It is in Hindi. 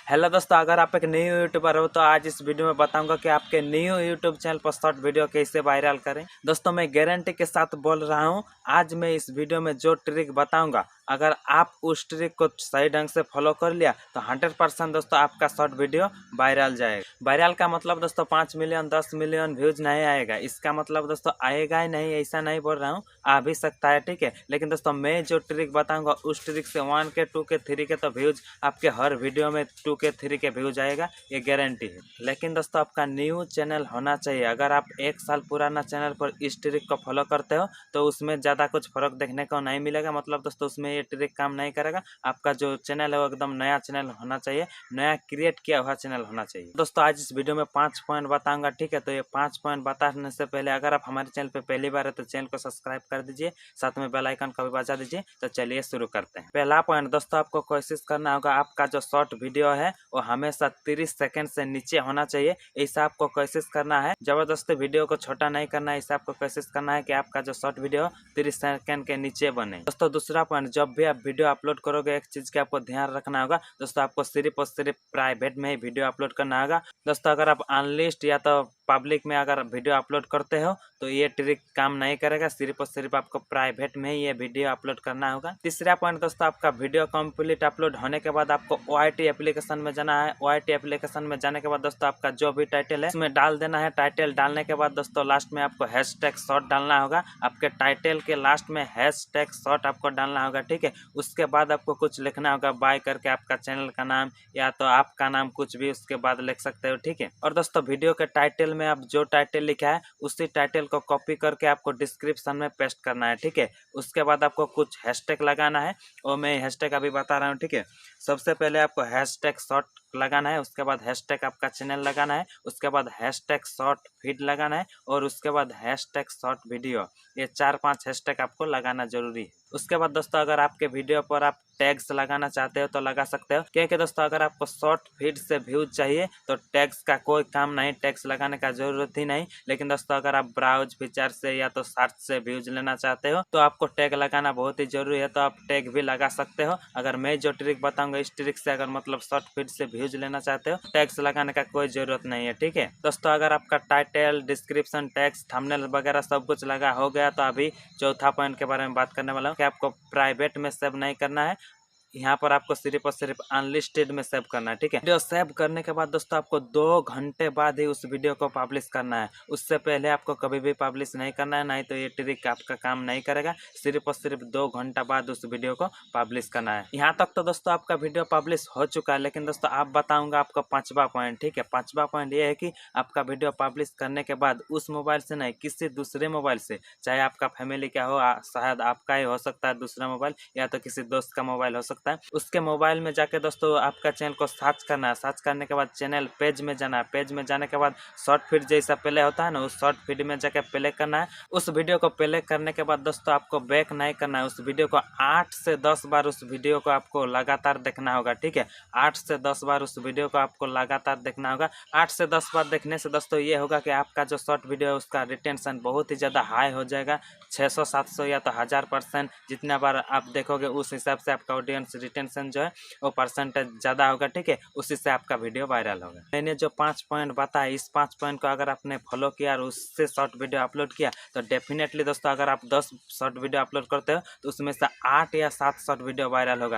हेलो दोस्तों, अगर आप एक न्यू यूट्यूबर हो तो आज इस वीडियो में बताऊंगा कि आपके न्यू यूट्यूब चैनल पर शॉर्ट वीडियो कैसे वायरल करें। दोस्तों मैं गारंटी के साथ बोल रहा हूं, आज मैं इस वीडियो में जो ट्रिक बताऊंगा, अगर आप उस ट्रिक को सही ढंग से फॉलो कर लिया तो 100% दोस्तों आपका शॉर्ट वीडियो वायरल जाएगा। वायरल का मतलब दोस्तों 5 मिलियन 10 मिलियन व्यूज नहीं आएगा, इसका मतलब दोस्तों आएगा ही नहीं, ऐसा नहीं बोल रहा हूँ, आ भी सकता है, ठीक है। लेकिन दोस्तों मैं जो ट्रिक बताऊंगा उस ट्रिक से 1 के 2 के 3 के तो व्यूज आपके हर वीडियो में 2 के 3 के व्यूज आएगा, ये गारंटी है। लेकिन दोस्तों आपका न्यू चैनल होना चाहिए। अगर आप 1 साल पुराना चैनल पर इस ट्रिक को फॉलो करते हो तो उसमें ज़्यादा कुछ फर्क देखने को नहीं मिलेगा, मतलब दोस्तों उसमें ये ट्रिक काम नहीं करेगा। आपका जो चैनल है वो एकदम नया चैनल होना चाहिए, नया क्रिएट किया हुआ चैनल होना चाहिए। दोस्तों आज इस वीडियो में 5 पॉइंट बताऊंगा, ठीक है। तो ये 5 पॉइंट बताने से पहले अगर आप हमारे चैनल पे पहली बार है तो चैनल को सब्सक्राइब कर दीजिए, साथ में बेल आइकन को भी बजा दीजिए। तो चलिए शुरू करते हैं। पहला पॉइंट दोस्तों, आपको कोशिश करना होगा आपका जो शॉर्ट वीडियो है वो हमेशा 30 सेकंड से नीचे होना चाहिए। ऐसा आपको कोशिश करना है, जबरदस्ती वीडियो को छोटा नहीं करना है। ऐसा आपको कोशिश करना है कि आपका जो शॉर्ट वीडियो 30 सेकंड के नीचे बने। दोस्तों दूसरा पॉइंट, जब भी आप वीडियो अपलोड करोगे एक चीज का आपको ध्यान रखना होगा दोस्तों, आपको सिर्फ और सिर्फ प्राइवेट में ही वीडियो अपलोड करना होगा। दोस्तों अगर आप अनलिस्ट या तो पब्लिक में अगर वीडियो अपलोड करते हो तो ये ट्रिक काम नहीं करेगा, सिर्फ और सिर्फ आपको प्राइवेट में ही ये वीडियो अपलोड करना होगा। तीसरा पॉइंट दोस्तों, आपका वीडियो कंप्लीट अपलोड होने के बाद आपको OIT एप्लीकेशन में जाना है। OIT एप्लीकेशन में जाने के बाद दोस्तों आपका जो भी टाइटल है उसमें डाल देना है। टाइटल डालने के बाद दोस्तों लास्ट में आपको हैशटैग शॉर्ट डालना होगा। आपके टाइटल के लास्ट में हैशटैग शॉर्ट आपको डालना होगा, ठीक है। उसके बाद आपको कुछ लिखना होगा, बाय करके आपका चैनल का नाम या तो आपका नाम कुछ भी उसके बाद लिख सकते हो, ठीक है। और दोस्तों वीडियो के टाइटल में आप जो टाइटल लिखा है उसी टाइटल को कॉपी करके आपको डिस्क्रिप्शन में पेस्ट करना है, ठीक है। उसके बाद आपको कुछ हैशटैग लगाना है और मैं हैशटैग अभी बता रहा हूँ, ठीक है। सबसे पहले आपको हैशटैग शॉर्ट लगाना है, उसके बाद हैशटैग आपका चैनल लगाना है, उसके बाद हैशटैग शॉर्ट फीड लगाना है और उसके बाद हैशटैग शॉर्ट वीडियो। ये 4-5 हैशटैग आपको लगाना जरूरी है। उसके बाद दोस्तों अगर आपके वीडियो पर आप टैग्स लगाना चाहते हो तो लगा सकते हो, क्योंकि दोस्तों अगर आपको शॉर्ट फीड से व्यूज चाहिए तो टैग्स का कोई काम नहीं, टैग्स लगाने का जरूरत ही नहीं। लेकिन दोस्तों अगर आप ब्राउज फीचर से या तो सर्च से व्यूज लेना चाहते हो तो आपको टैग लगाना बहुत ही जरूरी है, तो आप टैग भी लगा सकते हो। अगर मैं जो ट्रिक बताऊंगा इस ट्रिक से अगर मतलब शॉर्ट फीड से व्यूज लेना चाहते हो टैग्स लगाने का कोई जरूरत नहीं है, ठीक है। दोस्तों अगर आपका टाइटल डिस्क्रिप्शन टैग्स थंबनेल वगैरह सब कुछ लगा हो गया तो अभी चौथा पॉइंट के बारे में बात करने वाला हूँ कि आपको प्राइवेट में सेव नहीं करना है। यहाँ पर आपको सिर्फ और सिर्फ अनलिस्टेड में सेव करना है, ठीक है। वीडियो सेव करने के बाद दोस्तों आपको 2 घंटे बाद ही उस वीडियो को पब्लिश करना है, उससे पहले आपको कभी भी पब्लिश नहीं करना है, नहीं तो ये ट्रिक आपका काम नहीं करेगा। सिर्फ और सिर्फ 2 घंटा बाद उस वीडियो को पब्लिश करना है। यहाँ तक तो दोस्तों आपका वीडियो पब्लिश हो चुका है, लेकिन दोस्तों आप बताऊंगा आपको 5वां पॉइंट, ठीक है। 5वां पॉइंट ये है कि आपका वीडियो पब्लिश करने के बाद उस मोबाइल से नहीं, किसी दूसरे मोबाइल से, चाहे आपका फैमिली का हो, शायद आपका ही हो सकता है दूसरा मोबाइल या तो किसी दोस्त का मोबाइल हो सकता है, उसके मोबाइल में जाके दोस्तों आपका चैनल को सर्च करना है। सर्च करने के बाद चैनल पेज में जाना है। पेज में जाने के बाद शॉर्ट फीड जैसा प्ले होता है ना, उस शॉर्ट फीड में जाके प्ले करना है। उस वीडियो को प्ले करने के बाद दोस्तों आपको बैक नहीं करना है, उस वीडियो को 8 से 10 बार उस वीडियो को आपको लगातार देखना होगा, ठीक है। 8 से 10 बार उस वीडियो को आपको लगातार देखना होगा। 8 से 10 बार देखने से दोस्तों ये होगा कि आपका जो शॉर्ट वीडियो है उसका रिटेंशन बहुत ही ज़्यादा हाई हो जाएगा। 600-700 या तो 1000% जितना बार आप देखोगे उस हिसाब से आपका ऑडियंस रिटेंशन जो है वो परसेंटेज ज़्यादा होगा, ठीक है। उसी से आपका वीडियो वायरल होगा। मैंने जो 5 पॉइंट बताया, इस 5 पॉइंट को अगर आपने फॉलो किया और उससे शॉर्ट वीडियो अपलोड किया तो डेफिनेटली दोस्तों अगर आप 10 शॉर्ट वीडियो अपलोड करते हो तो उसमें से 8 या 7 शॉर्ट वीडियो वायरल होगा।